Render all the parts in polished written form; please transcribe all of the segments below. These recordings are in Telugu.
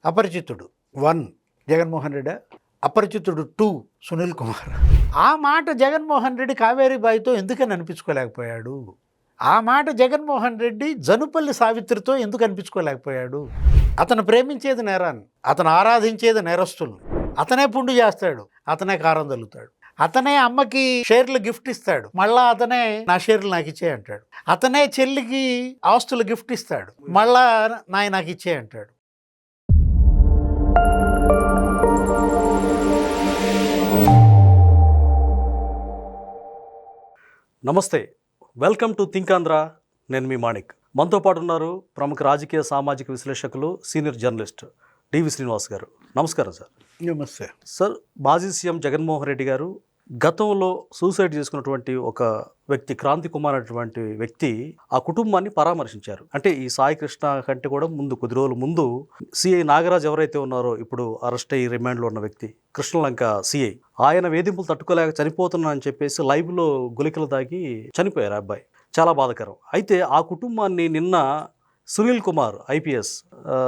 అపరిచితుడు 1 జగన్మోహన్ రెడ్డి, అపరిచితుడు 2 సునీల్ కుమార్. ఆ మాట జగన్మోహన్ రెడ్డి కావేరీ బాయితో ఎందుకని అనిపించుకోలేకపోయాడు? ఆ మాట జగన్మోహన్ రెడ్డి జనుపల్లి సావిత్రితో ఎందుకు అనిపించుకోలేకపోయాడు? అతను ప్రేమించేది నేరాన్ని, అతను ఆరాధించేది నేరస్తుల్ని, అతనే పుండు చేస్తాడు, అతనే కారం తల్లుతాడు, అతనే అమ్మకి షేర్లు గిఫ్ట్ ఇస్తాడు, మళ్ళా అతనే నా షేర్లు నాకు ఇచ్చే అంటాడు, అతనే చెల్లికి ఆస్తులు గిఫ్ట్ ఇస్తాడు, మళ్ళా నాకు ఇచ్చే అంటాడు. నమస్తే, వెల్కమ్ టు థింక్ ఆంధ్ర. నేను మీ మాణిక్. మనతో పాటు ఉన్నారు ప్రముఖ రాజకీయ సామాజిక విశ్లేషకులు సీనియర్ జర్నలిస్ట్ డివి శ్రీనివాస్ గారు. నమస్కారం సార్. నమస్తే సార్. మాజీ సీఎం జగన్మోహన్ రెడ్డి గారు గతంలో సూసైడ్ చేసుకున్నటువంటి ఒక వ్యక్తి క్రాంతి కుమార్ అనేటువంటి వ్యక్తి ఆ కుటుంబాన్ని పరామర్శించారు. అంటే ఈ సాయి కృష్ణ కంటే కూడా ముందు, కొద్ది రోజుల ముందు సిఐ నాగరాజ్ ఎవరైతే ఉన్నారో, ఇప్పుడు అరెస్ట్ అయ్యి రిమాండ్లో ఉన్న వ్యక్తి, కృష్ణలంక సిఐ, ఆయన వేధింపులు తట్టుకోలేక చనిపోతున్నా అని చెప్పేసి లైవ్లో గుళికలు తాగి చనిపోయారు ఆ అబ్బాయి. చాలా బాధాకరం. అయితే ఆ కుటుంబాన్ని నిన్న సునీల్ కుమార్ ఐపీఎస్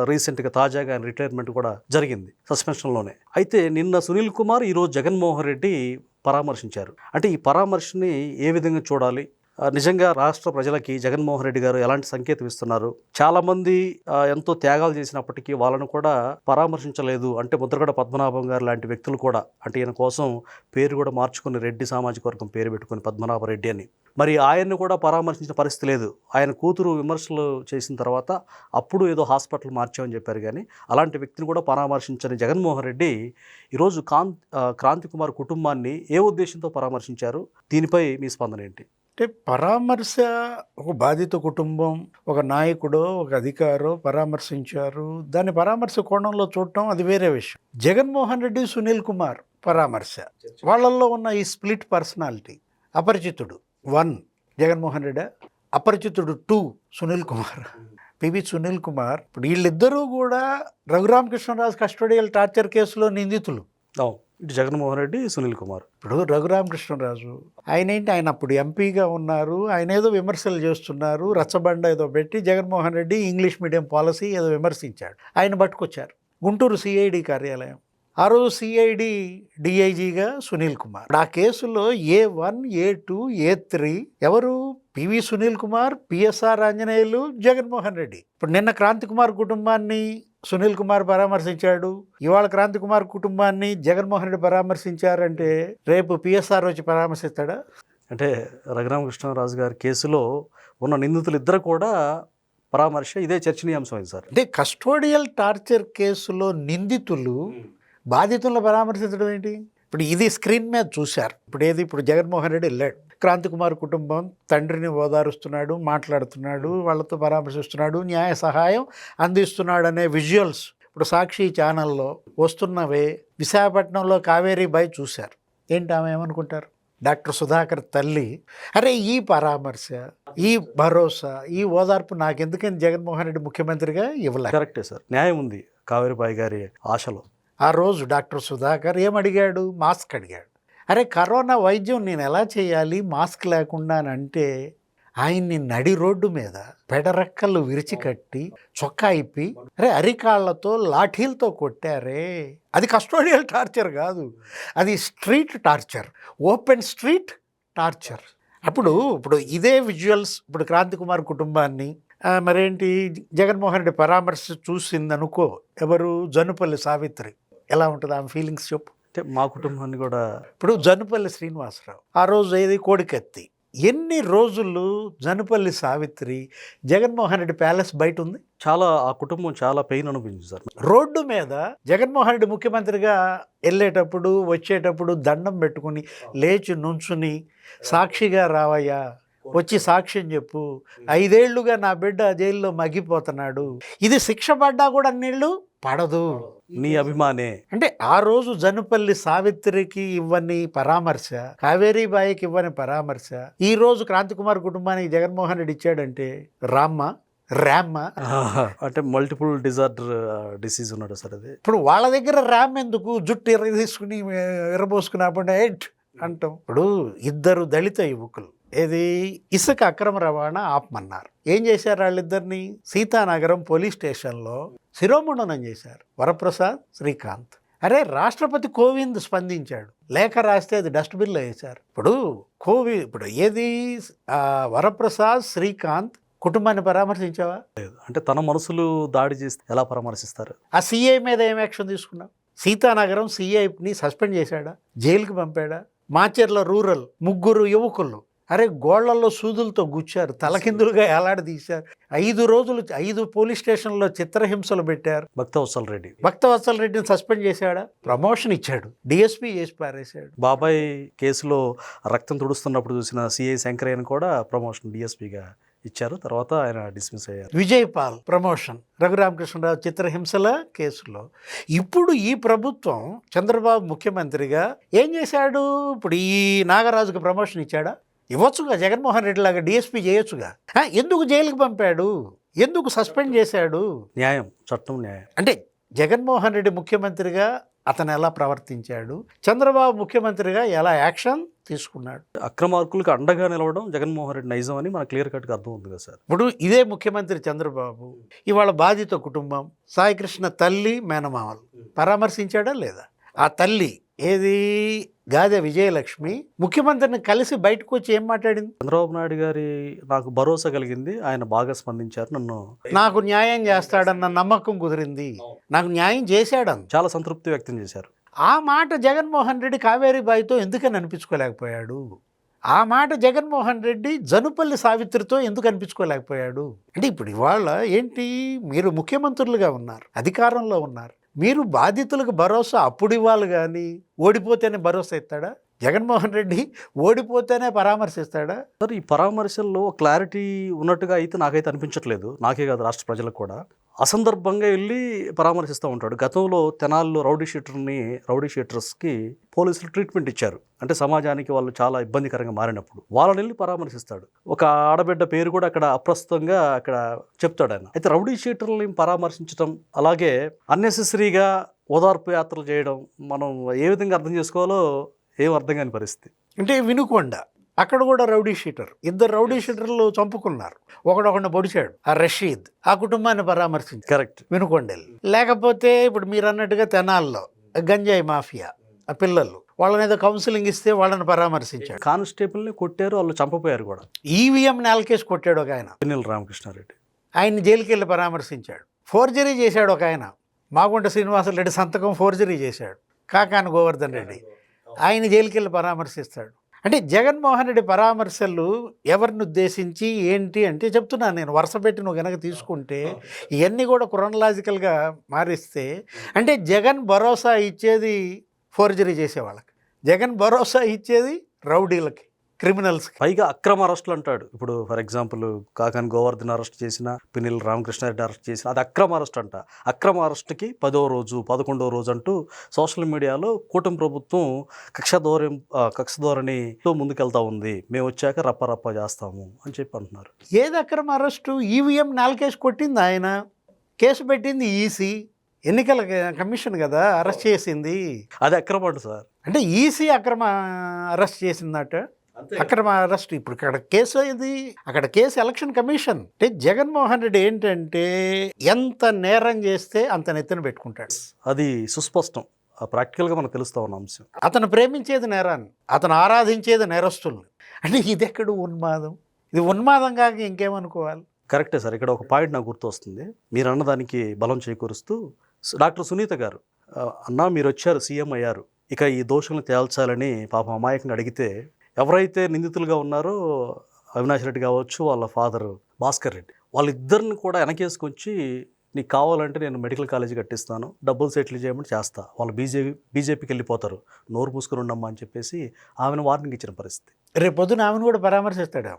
రీసెంట్గా తాజాగా ఆయన రిటైర్మెంట్ కూడా జరిగింది, సస్పెన్షన్లోనే. అయితే నిన్న సునీల్ కుమార్, ఈరోజు జగన్మోహన్ రెడ్డి పరామర్శించారు. అంటే ఈ పరామర్శని ఏ విధంగా చూడాలి? నిజంగా రాష్ట్ర ప్రజలకి జగన్మోహన్ రెడ్డి గారు ఎలాంటి సంకేతం ఇస్తున్నారు? చాలామంది ఎంతో త్యాగాలు చేసినప్పటికీ వాళ్ళను కూడా పరామర్శించలేదు. అంటే ముద్రగడ పద్మనాభం గారు లాంటి వ్యక్తులు కూడా, అంటే ఈయన కోసం పేరు కూడా మార్చుకుని రెడ్డి సామాజిక వర్గం పేరు పెట్టుకుని పద్మనాభరెడ్డి అని, మరి ఆయన్ని కూడా పరామర్శించిన పరిస్థితి లేదు. ఆయన కూతురు విమర్శలు చేసిన తర్వాత అప్పుడు ఏదో హాస్పిటల్ మార్చామని చెప్పారు, కానీ అలాంటి వ్యక్తిని కూడా పరామర్శించని జగన్మోహన్ రెడ్డి ఈరోజు క్రాంతి కుమార్ కుటుంబాన్ని ఏ ఉద్దేశంతో పరామర్శించారు? దీనిపై మీ స్పందన ఏంటి? అంటే పరామర్శ, ఒక బాధిత కుటుంబం, ఒక నాయకుడో ఒక అధికారో పరామర్శించారు, దాన్ని పరామర్శ కోణంలో చూడటం అది వేరే విషయం. జగన్మోహన్ రెడ్డి, సునీల్ కుమార్ పరామర్శ, వాళ్ళల్లో ఉన్న ఈ స్ప్లిట్ పర్సనాలిటీ. అపరిచితుడు 1 జగన్మోహన్ రెడ్డి, అపరిచితుడు 2 సునీల్ కుమార్, పివి సునీల్ కుమార్. ఇప్పుడు వీళ్ళిద్దరూ కూడా రఘురామకృష్ణరాజు కస్టోడియల్ టార్చర్ కేసులో నిందితులు. ఇటు జగన్మోహన్ రెడ్డి, సునీల్ కుమార్. ఇప్పుడు రఘురామకృష్ణరాజు ఆయన అప్పుడు ఎంపీగా ఉన్నారు, ఆయన ఏదో విమర్శలు చేస్తున్నారు, రచ్చబండ ఏదో పెట్టి Jaganmohan Reddy English medium policy ఏదో విమర్శించాడు, ఆయన పట్టుకొచ్చారు గుంటూరు సిఐడి కార్యాలయం. ఆ రోజు సిఐడి డిఐజీగా సునీల్ కుమార్. ఆ కేసులో A1, A2, A3 ఎవరు? PV Sunil Kumar, PSR Anjaneyulu, Jaganmohan Reddy. ఇప్పుడు నిన్న క్రాంతి కుమార్ కుటుంబాన్ని సునీల్ కుమార్ పరామర్శించాడు, ఇవాళ క్రాంతి కుమార్ కుటుంబాన్ని జగన్మోహన్ రెడ్డి పరామర్శించారంటే రేపు పిఎస్ఆర్ వచ్చి పరామర్శిస్తాడా? అంటే రఘురామకృష్ణరాజు గారి కేసులో ఉన్న నిందితులు ఇద్దరు కూడా పరామర్శ ఇదే చర్చనీయాంశమైంది సార్. అంటే కస్టోడియల్ టార్చర్ కేసులో నిందితులు బాధితులను పరామర్శించడం ఏంటి? ఇప్పుడు ఇది స్క్రీన్ మీద చూశారు. ఇప్పుడు జగన్మోహన్ రెడ్డి వెళ్ళాడు, క్రాంతి కుమార్ కుటుంబం తండ్రిని ఓదారుస్తున్నాడు, మాట్లాడుతున్నాడు, వాళ్ళతో పరామర్శిస్తున్నాడు, న్యాయ సహాయం అందిస్తున్నాడు అనే విజువల్స్ ఇప్పుడు సాక్షి ఛానల్లో వస్తున్నవే. విశాఖపట్నంలో కావేరీ బాయ్ చూశారు. ఏంటి ఆమె ఏమనుకుంటారు? డాక్టర్ సుధాకర్ తల్లి. అరే, ఈ పరామర్శ, ఈ భరోసా, ఈ ఓదార్పు నాకెందుకని జగన్మోహన్ రెడ్డి ముఖ్యమంత్రిగా ఇవ్వలేదు? కరెక్టే సార్, న్యాయం ఉంది కావేరీబాయి గారి ఆశలో. ఆ రోజు డాక్టర్ సుధాకర్ ఏమడిగాడు? మాస్క్ అడిగాడు. అరే, కరోనా వైద్యం నేను ఎలా చేయాలి మాస్క్ లేకుండా అంటే ఆయన్ని నడి రోడ్డు మీద పెడరెక్కలు విరిచి కట్టి చొక్కా ఇప్పి అరికాళ్లతో లాఠీలతో కొట్టారే. అది కస్టోడియల్ టార్చర్ కాదు, అది street torture, open street torture. ఇప్పుడు ఇదే విజువల్స్ ఇప్పుడు క్రాంతి కుమార్ కుటుంబాన్ని మరేంటి జగన్మోహన్ రెడ్డి పరామర్శ చూసిందనుకో, ఎవరు? జనుపల్లి సావిత్రి. ఎలా ఉంటుంది ఆమె ఫీలింగ్స్ చెప్పు? అంటే మా కుటుంబాన్ని కూడా ఇప్పుడు జనుపల్లి శ్రీనివాసరావు ఆ రోజు ఏది కోడికత్తి, ఎన్ని రోజులు జనుపల్లి సావిత్రి జగన్మోహన్ రెడ్డి ప్యాలెస్ బయట ఉంది. చాలా ఆ కుటుంబం చాలా పెయిన్ అనిపించింది సార్. రోడ్డు మీద జగన్మోహన్ రెడ్డి ముఖ్యమంత్రిగా వెళ్ళేటప్పుడు వచ్చేటప్పుడు దండం పెట్టుకుని లేచి నుంచుని, సాక్షిగా రావయ్యా, వచ్చి సాక్ష్యం చెప్పు, 5 ఏళ్లుగా నా బిడ్డ జైల్లో మగ్గిపోతున్నాడు, ఇది శిక్ష పడ్డా కూడా అన్నేళ్ళు పడదు, నీ అభిమానే. అంటే ఆ రోజు జనుపల్లి సావిత్రికి ఇవ్వని పరామర్శ, కావేరీ బాయికి ఇవ్వని పరామర్శ ఈ రోజు క్రాంతి కుమార్ కుటుంబానికి జగన్మోహన్ రెడ్డి ఇచ్చాడంటే ర్యామ్ అంటే మల్టిపుల్ డిసీజ్ ఉన్నాడు సార్. అది ఇప్పుడు వాళ్ళ దగ్గర ర్యామ్ ఎందుకు? జుట్టు తీసుకుని ఎర్రబోసుకున్నప్పుడు ఎట్ అంటాం. ఇప్పుడు 2 దళిత యువకులు ఏది ఇసుక అక్రమ రవాణా ఆపమన్నారు. ఏం చేశారు వాళ్ళిద్దరిని? సీతానగరం పోలీస్ స్టేషన్లో శిరోముండనం చేశారు వరప్రసాద్, శ్రీకాంత్. అరే రాష్ట్రపతి కోవింద్ స్పందించాడు, లేఖ రాస్తే అది డస్ట్బిన్లో వేశారు. ఇప్పుడు ఏది వరప్రసాద్, శ్రీకాంత్ కుటుంబాన్ని పరామర్శించావా? లేదు. అంటే తన మనసులు దాడి చేస్తే ఎలా పరామర్శిస్తారు? ఆ సీఐ మీద ఏం యాక్షన్ తీసుకున్నావు? సీతానగరం సీఐని సస్పెండ్ చేశాడా? జైలుకి పంపాడా? మాచర్ల రూరల్ 3 యువకులు అరే గోళ్లలో సూదులతో గుచ్చారు, తలకిందులుగా ఏలాడదీశారు. 5 రోజులు 5 పోలీస్ స్టేషన్లో చిత్రహింసలు పెట్టారు. భక్తవత్సల్ రెడ్డిని సస్పెండ్ చేశాడా? ప్రమోషన్ ఇచ్చాడు, డిఎస్పీ చేసి పారేశాడు. బాబాయ్ కేసులో రక్తం తుడుస్తున్నప్పుడు చూసిన సిఐ శంకరయ్యను కూడా ప్రమోషన్ డిఎస్పీగా ఇచ్చారు. తర్వాత ఆయన డిస్మిస్ అయ్యారు. విజయ్ పాల్ ప్రమోషన్ రఘురామకృష్ణరావు చిత్రహింసల కేసులో. ఇప్పుడు ఈ ప్రభుత్వం చంద్రబాబు ముఖ్యమంత్రిగా ఏం చేశాడు? ఇప్పుడు ఈ నాగరాజుకు ప్రమోషన్ ఇచ్చాడా? ఇవ్వచ్చుగా, జగన్మోహన్ రెడ్డి లాగా డిఎస్పీ చేయొచ్చుగా. ఎందుకు జైలుకి పంపాడు? ఎందుకు సస్పెండ్ చేశాడు? న్యాయం, చట్టం న్యాయం. అంటే జగన్మోహన్ రెడ్డి ముఖ్యమంత్రిగా అతను ఎలా ప్రవర్తించాడు, చంద్రబాబు ముఖ్యమంత్రిగా ఎలా యాక్షన్ తీసుకున్నాడు. అక్రమార్కులకు అండగా నిలవడం జగన్మోహన్ రెడ్డి నైజం అని మన క్లియర్ కట్గా అర్థం ఉంది కదా సార్. ఇప్పుడు ఇదే ముఖ్యమంత్రి చంద్రబాబు ఇవాళ బాధిత కుటుంబం సాయికృష్ణ తల్లి మేనమామలు పరామర్శించాడా లేదా? ఆ తల్లి ఏది గాదె విజయలక్ష్మి ముఖ్యమంత్రిని కలిసి బయటకు వచ్చి ఏం మాట్లాడింది? చంద్రబాబు నాయుడు గారి నాకు భరోసా కలిగింది, ఆయన బాగా స్పందించారు, నాకు న్యాయం చేస్తాడన్న నమ్మకం కుదిరింది, నాకు న్యాయం చేశాడని చాలా సంతృప్తి వ్యక్తం చేశారు. ఆ మాట జగన్మోహన్ రెడ్డి కావేరీ బాయితో ఎందుకని అనిపించుకోలేకపోయాడు? ఆ మాట జగన్మోహన్ రెడ్డి జనుపల్లి సావిత్రితో ఎందుకు అనిపించుకోలేకపోయాడు? అంటే ఇప్పుడు ఇవాళ ఏంటి, మీరు ముఖ్యమంత్రులుగా ఉన్నారు, అధికారంలో ఉన్నారు, మీరు బాధితులకు భరోసా అప్పుడు ఇవ్వాలి కానీ ఓడిపోతేనే భరోసా ఇస్తాడా? జగన్మోహన్ రెడ్డి ఓడిపోతేనే పరామర్శిస్తాడా? సార్ ఈ పరామర్శల్లో క్లారిటీ ఉన్నట్టుగా అయితే నాకైతే అనిపించట్లేదు. నాకే కాదు రాష్ట్ర ప్రజలకు కూడా. అసందర్భంగా వెళ్ళి పరామర్శిస్తూ ఉంటాడు. గతంలో తెనాల్లో రౌడీ షీటర్స్కి పోలీసులు ట్రీట్మెంట్ ఇచ్చారు. అంటే సమాజానికి వాళ్ళు చాలా ఇబ్బందికరంగా మారినప్పుడు వాళ్ళని వెళ్ళి పరామర్శిస్తాడు. ఒక ఆడబిడ్డ పేరు కూడా అక్కడ అప్రస్తుతంగా అక్కడ చెప్తాడు ఆయన. అయితే రౌడీ షీటర్లని పరామర్శించడం, అలాగే అన్నెసెసరీగా ఓదార్పు యాత్రలు చేయడం మనం ఏ విధంగా అర్థం చేసుకోవాలో ఏం అర్థం కాని పరిస్థితి. అంటే వినుకొండ అక్కడ కూడా రౌడీ షీటర్, 2 రౌడీ షీటర్లు చంపుకున్నారు, ఒకడొకడిని పొడిచాడు, ఆ రషీద్. ఆ కుటుంబాన్ని పరామర్శించారు. కరెక్ట్, వినుకొండలు. లేకపోతే ఇప్పుడు మీరు అన్నట్టుగా తెనాల్లో గంజాయి మాఫియా ఆ పిల్లలు, వాళ్ళని ఏదో కౌన్సిలింగ్ ఇస్తే వాళ్ళని పరామర్శించాడు. కానిస్టేబుల్ని కొట్టారు, వాళ్ళు చంపపోయారు కూడా. ఈవీఎం నేలకేసి కొట్టాడు ఒక ఆయన, పిన్నెల రామకృష్ణారెడ్డి. ఆయన్ని జైలుకి వెళ్ళి పరామర్శించాడు. ఫోర్జరీ చేశాడు ఒక ఆయన, మాగుంట శ్రీనివాసరెడ్డి సంతకం ఫోర్జరీ చేశాడు, కాకాని గోవర్ధన్ రెడ్డి, ఆయన జైలుకి వెళ్ళి పరామర్శిస్తాడు. అంటే జగన్మోహన్ రెడ్డి పరామర్శలు ఎవరిని ఉద్దేశించి ఏంటి అంటే చెప్తున్నాను నేను, వరుస పెట్టి నువ్వు కనుక తీసుకుంటే ఇవన్నీ కూడా క్రొనలాజికల్గా మారిస్తే అంటే జగన్ భరోసా ఇచ్చేది ఫోర్జరీ చేసేవాళ్ళకి, జగన్ భరోసా ఇచ్చేది రౌడీలకి, క్రిమినల్స్కి. పైగా అక్రమ అరెస్టులు అంటాడు. ఇప్పుడు for example Kakani Govardhan arrest చేసిన, పిన్నెల రామకృష్ణారెడ్డి అరెస్ట్ చేసిన, అది అక్రమ అరెస్ట్ అంట. అక్రమ అరెస్ట్కి 10వ రోజు 11వ రోజు అంటూ సోషల్ మీడియాలో కూటమి ప్రభుత్వం కక్ష ధోరణితో ముందుకెళ్తా ఉంది, మేము వచ్చాక రప్ప చేస్తాము అని చెప్పి అంటున్నారు. ఏది అక్రమ అరెస్టు? ఈవీఎం నాలుకేసి కొట్టింది ఆయన, కేసు పెట్టింది ఈసీ, ఎన్నికల కమిషన్ కదా అరెస్ట్ చేసింది. అది అక్రమ అంట సార్. అంటే ఈసీ అక్రమ అరెస్ట్ చేసిందట, అక్రమ అరెస్ట్. ఇప్పుడు ఇక్కడ కేసు ఇది, అక్కడ కేసు ఎలక్షన్ కమిషన్. అంటే జగన్మోహన్ రెడ్డి ఏంటంటే ఎంత నేరం చేస్తే అంత నెత్తిన పెట్టుకుంటాడు. అది సుస్పష్టం, ప్రాక్టికల్గా మనకు తెలుస్తా ఉన్న అంశం. అతను ప్రేమించేది నేరాన్ని, అతను ఆరాధించేది నేరస్తుల్ని. అంటే ఇది ఎక్కడ ఉన్మాదం? ఇది ఉన్మాదం కాక ఇంకేమనుకోవాలి? కరెక్టే సార్. ఇక్కడ ఒక పాయింట్ నాకు గుర్తు వస్తుంది, మీరు అన్నదానికి బలం చేకూరుస్తూ. డాక్టర్ సునీత గారు, అన్నా మీరు వచ్చారు, సీఎం అయ్యారు, ఇక ఈ దోషులను తేల్చాలని పాపం అమాయకంగా అడిగితే ఎవరైతే నిందితులుగా ఉన్నారో అవినాష్ రెడ్డి కావచ్చు, వాళ్ళ ఫాదర్ భాస్కర్ రెడ్డి, వాళ్ళిద్దరిని కూడా వెనకేసుకొచ్చి నీకు కావాలంటే నేను మెడికల్ కాలేజీ కట్టిస్తాను, డబ్బులు సెటిల్ చేయమని చేస్తా, వాళ్ళు బీజేపీకి వెళ్ళిపోతారు, నోరు మూసుకొని ఉండమ్మా అని చెప్పేసి ఆమెను వార్నింగ్ ఇచ్చిన పరిస్థితి. రేపు పొద్దున ఆమెను కూడా పరామర్శిస్తాడు.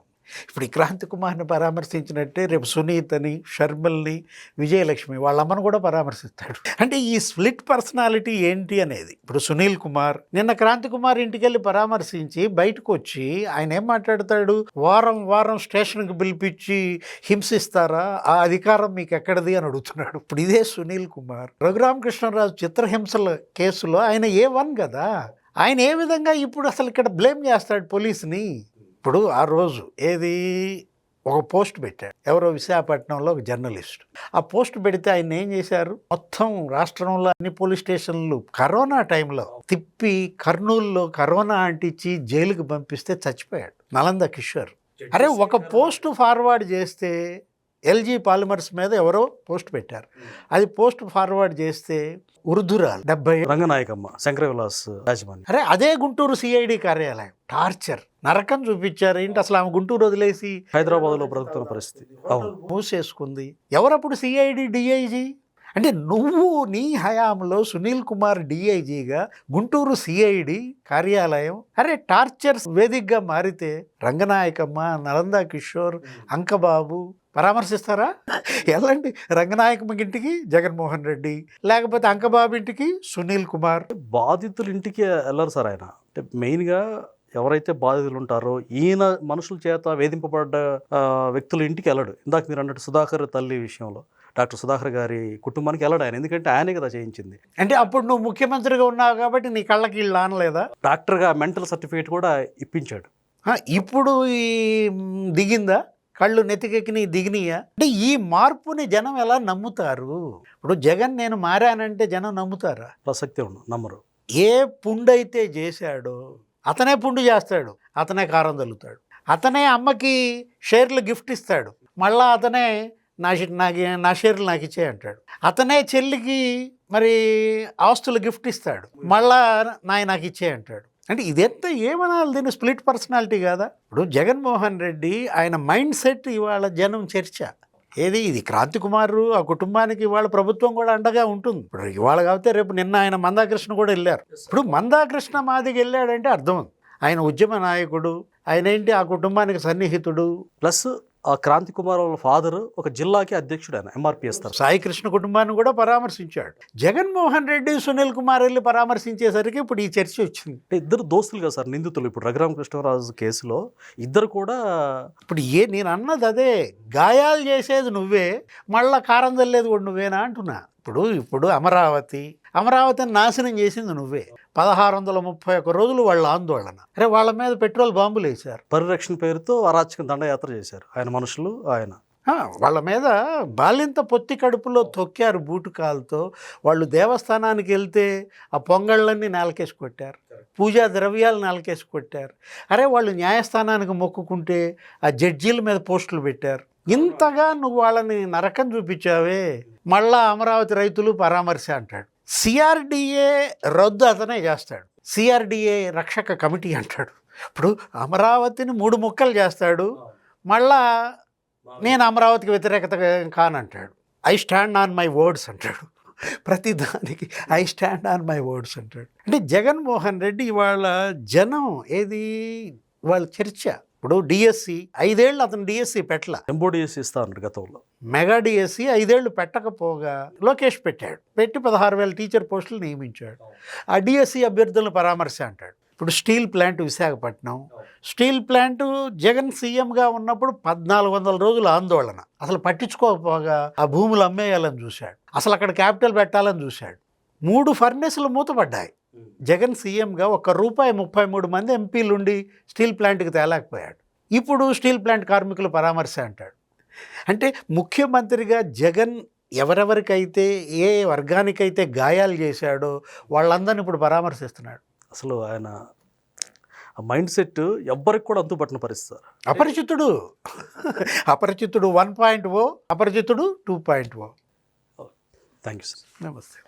ఇప్పుడు ఈ క్రాంతి కుమార్ని పరామర్శించినట్టే రేపు సునీతని, షర్మిల్ని, విజయలక్ష్మి వాళ్ళమ్మను కూడా పరామర్శిస్తాడు. అంటే ఈ స్ప్లిట్ పర్సనాలిటీ ఏంటి అనేది. ఇప్పుడు సునీల్ కుమార్ నిన్న క్రాంతి కుమార్ ఇంటికి వెళ్ళి పరామర్శించి బయటకు వచ్చి ఆయన ఏం మాట్లాడతాడు? వారం స్టేషన్కి పిలిపించి హింసిస్తారా, ఆ అధికారం మీకు ఎక్కడిది అని అడుగుతున్నాడు. ఇప్పుడు ఇదే సునీల్ కుమార్ రఘురామకృష్ణరాజు చిత్రహింసల కేసులో ఆయన A1 కదా, ఆయన ఏ విధంగా ఇప్పుడు అసలు ఇక్కడ బ్లేమ్ చేస్తాడు పోలీసుని? ఇప్పుడు ఆ రోజు ఏది ఒక పోస్ట్ పెట్టాడు, ఎవరో విశాఖపట్నంలో ఒక జర్నలిస్ట్. ఆ పోస్ట్ పెడితే ఆయన ఏం చేశారు, మొత్తం రాష్ట్రంలో అన్ని పోలీస్ స్టేషన్లు కరోనా టైంలో తిప్పి కర్నూలులో కరోనా అంటించి జైలుకి పంపిస్తే చచ్చిపోయాడు నలంద కిషోర్. అరే ఒక పోస్ట్ ఫార్వర్డ్ చేస్తే ఎల్జీ పాలిమర్స్ మీద ఎవరో పోస్ట్ పెట్టారు, అది పోస్ట్ ఫార్వర్డ్ చేస్తే ఉర్దూరాలు 70 రంగనాయకమ్మ శంకర విలాస్ యాజమాన్యం. అరే అదే గుంటూరు సిఐడి కార్యాలయం టార్చర్ నరకం చూపించారు. ఏంటి అసలు ఆమె గుంటూరు వదిలేసి హైదరాబాద్లో బ్రతుకుతున్న పరిస్థితి. అవును, మూసేసుకుంది. ఎవరప్పుడు సిఐడి డిఐజీ? అంటే నువ్వు నీ హయాంలో సునీల్ కుమార్ డిఐజీగా గుంటూరు సిఐడి కార్యాలయం అరే టార్చర్ వేదికగా మారితే రంగనాయకమ్మ, నలంద కిషోర్, అంకబాబు పరామర్శిస్తారా? వెళ్ళండి రంగనాయకమ్మ ఇంటికి జగన్మోహన్ రెడ్డి, లేకపోతే అంకబాబు ఇంటికి సునీల్ కుమార్. బాధితుల ఇంటికి వెళ్ళరు సార్ ఆయన. అంటే మెయిన్గా ఎవరైతే బాధితులు ఉంటారో ఈయన మనుషుల చేత వేధింపబడ్డ వ్యక్తుల ఇంటికి వెళ్ళడు. ఇందాక మీరు అన్నట్టు సుధాకర్ తల్లి విషయంలో డాక్టర్ సుధాకర్ గారి కుటుంబానికి వెళ్ళడు ఆయన, ఎందుకంటే ఆయనే కదా చేయించింది. అంటే అప్పుడు నువ్వు ముఖ్యమంత్రిగా ఉన్నావు కాబట్టి నీ కళ్ళకి వీళ్ళు ఆనలేదా? డాక్టర్గా మెంటల్ సర్టిఫికేట్ కూడా ఇప్పించాడు. ఇప్పుడు ఈ దిగిందా? కళ్ళు నెత్తికెక్కి దిగినాయా? అంటే ఈ మార్పుని జనం ఎలా నమ్ముతారు? ఇప్పుడు జగన్ నేను మారానంటే జనం నమ్ముతారా? ప్రసక్తి ఉండదు, నమ్మరు. ఏ పుండు అయితే చేశాడో అతనే పుండు చేస్తాడు, అతనే కారం తల్లుతాడు, అతనే అమ్మకి షేర్లు గిఫ్ట్ ఇస్తాడు, మళ్ళా అతనే నా షేర్లు నాకు ఇచ్చే అంటాడు, అతనే చెల్లికి మరి ఆస్తులు గిఫ్ట్ ఇస్తాడు, మళ్ళా నాకు ఇచ్చే అంటాడు. అంటే ఇదెంత ఏమనాలి, దీన్ని స్ప్లిట్ పర్సనాలిటీ కాదా? ఇప్పుడు జగన్మోహన్ రెడ్డి ఆయన మైండ్ సెట్ ఇవాళ జనం చర్చ ఏది, ఇది క్రాంతి కుమార్ ఆ కుటుంబానికి ఇవాళ ప్రభుత్వం కూడా అండగా ఉంటుంది. ఇప్పుడు ఇవాళ కాబట్టి రేపు నిన్న ఆయన మందాకృష్ణ కూడా వెళ్ళారు. ఇప్పుడు మందాకృష్ణ మాదికి వెళ్ళాడంటే అర్థం ఆయన ఉద్యమ నాయకుడు, ఆయన ఏంటి ఆ కుటుంబానికి సన్నిహితుడు, ప్లస్ ఆ క్రాంతి కుమార్ వాళ్ళ ఫాదర్ ఒక జిల్లాకి అధ్యక్షుడు ఆయన ఎంఆర్పిఎస్ తరఫున. సాయి కృష్ణ కుటుంబాన్ని కూడా పరామర్శించాడు. జగన్మోహన్ రెడ్డి సునీల్ కుమార్ వెళ్ళి పరామర్శించేసరికి ఇప్పుడు ఈ చర్చ వచ్చింది. అంటే ఇద్దరు దోస్తులు కదా సార్ నిందితులు. ఇప్పుడు రఘురామకృష్ణరాజు కేసులో ఇద్దరు కూడా ఇప్పుడు నేను అన్నది అదే, గాయాలు చేసేది నువ్వే, మళ్ళా కారం చల్లేది కూడా నువ్వేనా అంటున్నా. ఇప్పుడు అమరావతిని నాశనం చేసింది నువ్వే. 1631 రోజులు వాళ్ళ ఆందోళన, అరే వాళ్ళ మీద పెట్రోల్ బాంబులు వేశారు, పరిరక్షణ పేరుతో అరాచక దండయాత్ర చేశారు ఆయన మనుషులు. ఆయన వాళ్ళ మీద బాలింత పొత్తి కడుపులో తొక్కారు బూటుకాలతో. వాళ్ళు దేవస్థానానికి వెళ్తే ఆ పొంగళ్ళన్నీ నేలకేసి కొట్టారు, పూజా ద్రవ్యాలు నేలకేసి కొట్టారు. అరే వాళ్ళు న్యాయస్థానానికి మొక్కుకుంటే ఆ జడ్జీల మీద పోస్టులు పెట్టారు. ఇంతగా నువ్వు వాళ్ళని నరకం చూపించావే, మళ్ళా అమరావతి రైతులు పరామర్శ అంటాడు. సిఆర్డిఏ రద్దు అతనే చేస్తాడు, సిఆర్డిఏ రక్షక కమిటీ అంటాడు. ఇప్పుడు అమరావతిని 3 ముక్కలు చేస్తాడు, మళ్ళా నేను అమరావతికి వ్యతిరేకత కానంటాడు. I stand on my words అంటాడు. ప్రతి దానికి I stand on my words అంటాడు. అంటే జగన్మోహన్ రెడ్డి ఇవాళ జనం ఏది వాళ్ళ చర్చ. ఇప్పుడు డిఎస్సి 5 ఏళ్ళు అతను డిఎస్సి పెట్టల, ఎంబో డిఎస్సి ఇస్తా అన్నాడు గతంలో. మెగా డిఎస్సి 5 ఏళ్ళు పెట్టకపోగా లోకేష్ పెట్టాడు, పెట్టి 16,000 టీచర్ పోస్టులు నియమించాడు. ఆ డిఎస్సి అభ్యర్థులను పరామర్శ అంటాడు. ఇప్పుడు steel plant Visakhapatnam, steel plant Jagan సీఎంగా ఉన్నప్పుడు 1400 రోజుల ఆందోళన, అసలు పట్టించుకోకపోగా ఆ భూములు అమ్మేయాలని చూశాడు, అసలు అక్కడ క్యాపిటల్ పెట్టాలని చూశాడు. 3 ఫర్నేసులు మూతపడ్డాయి. జగన్ సీఎంగా ₹1.33 మంది ఎంపీలు ఉండి స్టీల్ ప్లాంట్కి తేలేకపోయాడు. ఇప్పుడు స్టీల్ ప్లాంట్ కార్మికులు పరామర్శ అంటాడు. అంటే ముఖ్యమంత్రిగా జగన్ ఎవరెవరికైతే ఏ వర్గానికైతే గాయాలు చేశాడో వాళ్ళందరినీ ఇప్పుడు పరామర్శిస్తున్నాడు. అసలు ఆయన మైండ్ సెట్ ఎవ్వరికి కూడా అంతుపట్టిన పరిస్థితి. అపరిచితుడు 1.0, అపరిచితుడు 2.0. Thank you sir. నమస్తే.